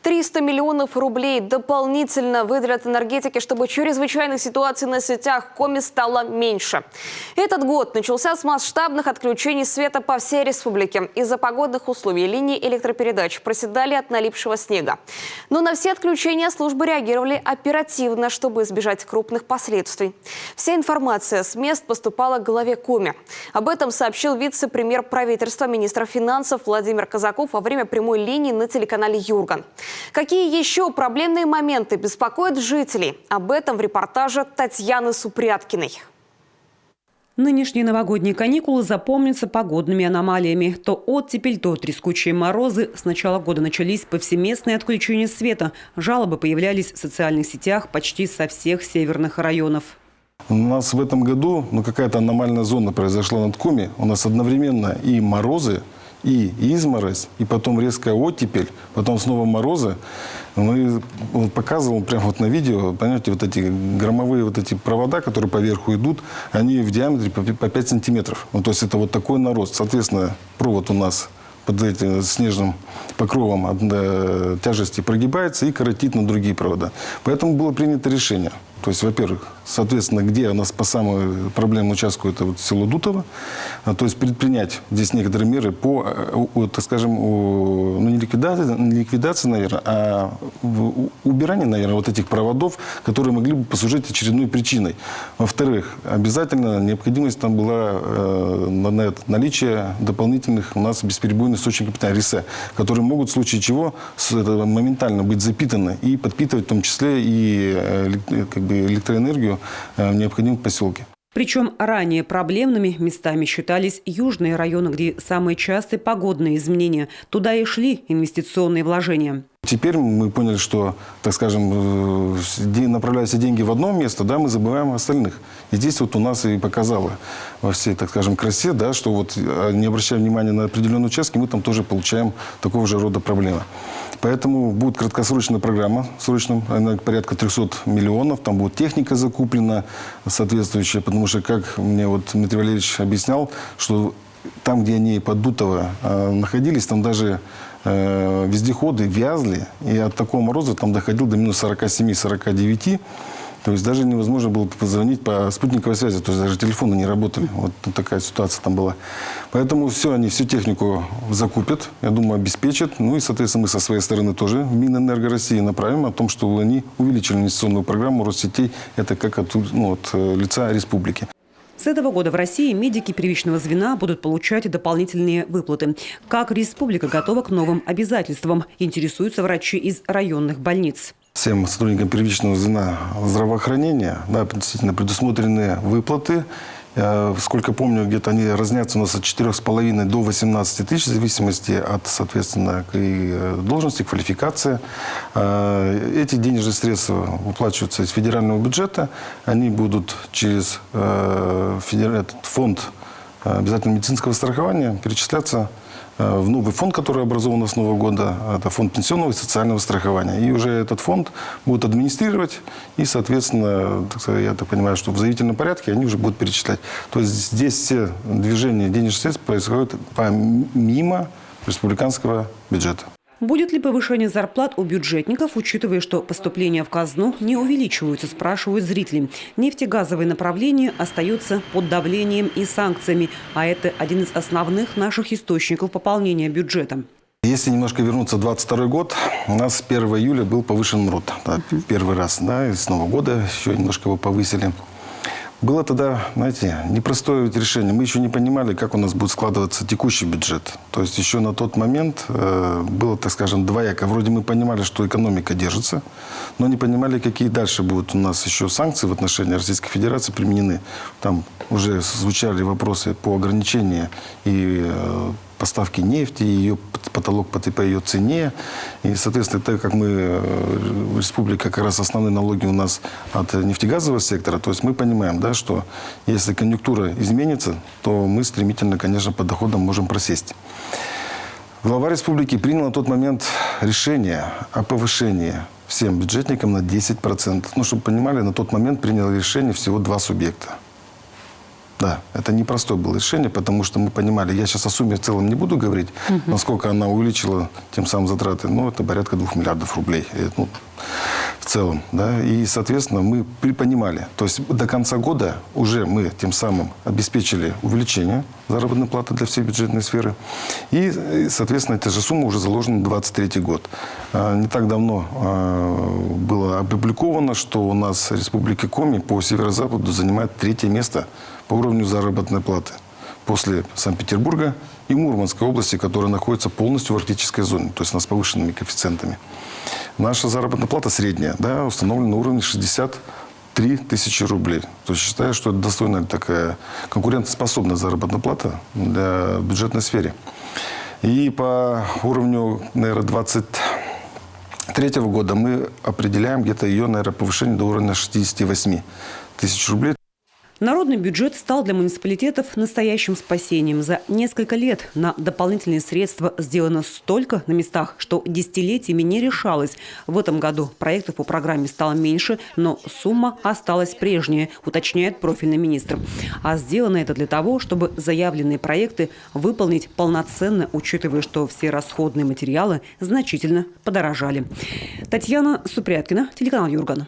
300 миллионов рублей дополнительно выделят энергетике, чтобы чрезвычайных ситуаций на сетях Коми стало меньше. Этот год начался с масштабных отключений света по всей республике. Из-за погодных условий линии электропередач проседали от налипшего снега. Но на все отключения службы реагировали оперативно, чтобы избежать крупных последствий. Вся информация с мест поступала к главе Коми. Об этом сообщил вице-премьер правительства, министр финансов Владимир Казаков во время прямой линии на телеканале «Юрган». Какие еще проблемные моменты беспокоят жителей? Об этом в репортаже Татьяны Супряткиной. Нынешние новогодние каникулы запомнятся погодными аномалиями. То оттепель, то трескучие морозы. С начала года начались повсеместные отключения света. Жалобы появлялись в социальных сетях почти со всех северных районов. У нас в этом году какая-то аномальная зона произошла над Коми. У нас одновременно и морозы, и изморозь, и потом резкая оттепель, потом снова морозы. Мы показывал прямо вот на видео, понимаете, вот эти громовые вот эти провода, которые поверху идут, они в диаметре по 5 сантиметров. Ну, то есть это вот такой нарост. Соответственно, провод у нас под этим снежным покровом от тяжести прогибается и коротит на другие провода. Поэтому было принято решение. То есть, во-первых, соответственно, где у нас по самому проблемному участку, это вот село Дутово, то есть предпринять здесь некоторые меры по, так скажем, ну, не ликвидации, наверное, а убиранию, наверное, вот этих проводов, которые могли бы послужить очередной причиной. Во-вторых, обязательно необходимость там была наличие дополнительных у нас бесперебойных источников питания, РИСЭ, которые могут в случае чего моментально быть запитаны и подпитывать в том числе и электроэнергию в необходимом поселке. Причем ранее проблемными местами считались южные районы, где самые частые погодные изменения. Туда и шли инвестиционные вложения. Теперь мы поняли, что, так скажем, направляя все деньги в одно место, да, мы забываем о остальных. И здесь вот у нас и показало во всей, так скажем, красе, да, что вот, не обращая внимания на определенные участки, мы там тоже получаем такого же рода проблемы. Поэтому будет краткосрочная программа, срочная, она порядка 300 миллионов, там будет техника закуплена соответствующая, потому что, как мне вот Дмитрий Валерьевич объяснял, что там, где они под Дутово находились, там даже вездеходы вязли, и от такого мороза там доходил до минус 47-49. То есть даже невозможно было позвонить по спутниковой связи, то есть даже телефоны не работали. Вот такая ситуация там была. Поэтому они всю технику закупят, я думаю, обеспечат. Ну и, соответственно, мы со своей стороны тоже в Минэнерго России направим о том, что они увеличили инвестиционную программу Россетей, это как от лица республики. С этого года в России медики первичного звена будут получать дополнительные выплаты. Как республика готова к новым обязательствам, интересуются врачи из районных больниц. Всем сотрудникам первичного звена здравоохранения, да, действительно предусмотрены выплаты. Сколько помню, где-то они разнятся у нас от 4,5 до 18 тысяч, в зависимости от, соответственно, должности, квалификации. Эти денежные средства выплачиваются из федерального бюджета. Они будут через фонд обязательного медицинского страхования перечисляться в новый фонд, который образован с нового года. Это фонд пенсионного и социального страхования. И уже этот фонд будут администрировать. И, соответственно, я так понимаю, что в заявительном порядке они уже будут перечислять. То есть здесь все движения денежных средств происходят помимо республиканского бюджета. Будет ли повышение зарплат у бюджетников, учитывая, что поступления в казну не увеличиваются, спрашивают зрители. Нефтегазовое направление остается под давлением и санкциями, а это один из основных наших источников пополнения бюджета. Если немножко вернуться в 2022 год, у нас с 1 июля был повышен МРОТ. Да, первый раз, да, и с Нового года еще немножко его повысили. Было тогда, знаете, непростое решение. Мы еще не понимали, как у нас будет складываться текущий бюджет. То есть еще на тот момент было, так скажем, двояко. Вроде мы понимали, что экономика держится, но не понимали, какие дальше будут у нас еще санкции в отношении Российской Федерации применены. Там уже звучали вопросы по ограничению и поставки нефти, ее потолок по ее цене. И, соответственно, так как мы, республика, как раз основные налоги у нас от нефтегазового сектора, то есть мы понимаем, да, что если конъюнктура изменится, то мы стремительно, конечно, по доходам можем просесть. Глава республики принял на тот момент решение о повышении всем бюджетникам на 10%. Ну, чтобы понимали, на тот момент принял решение всего 2 субъекта. Да, это непростое было решение, потому что мы понимали, я сейчас о сумме в целом не буду говорить, насколько она увеличила тем самым затраты, но это порядка 2 миллиардов рублей. Ну, в целом, да, и, соответственно, мы понимали, то есть до конца года уже мы тем самым обеспечили увеличение заработной платы для всей бюджетной сферы, и, соответственно, эта же сумма уже заложена на 2023 год. Не так давно было опубликовано, что у нас Республика Коми по северо-западу занимает 3-е место по уровню заработной платы после Санкт-Петербурга и Мурманской области, которая находится полностью в арктической зоне, то есть у нас с повышенными коэффициентами. Наша заработная плата средняя, да, установлена на уровне 63 тысячи рублей. То есть считаю, что это достойная такая конкурентоспособная заработная плата для бюджетной сферы. И по уровню, наверное, 2023 года мы определяем где-то ее, наверное, повышение до уровня 68 тысяч рублей. Народный бюджет стал для муниципалитетов настоящим спасением. За несколько лет на дополнительные средства сделано столько на местах, что десятилетиями не решалось. В этом году проектов по программе стало меньше, но сумма осталась прежняя, уточняет профильный министр. А сделано это для того, чтобы заявленные проекты выполнить полноценно, учитывая, что все расходные материалы значительно подорожали. Татьяна Супряткина, телеканал Юрган.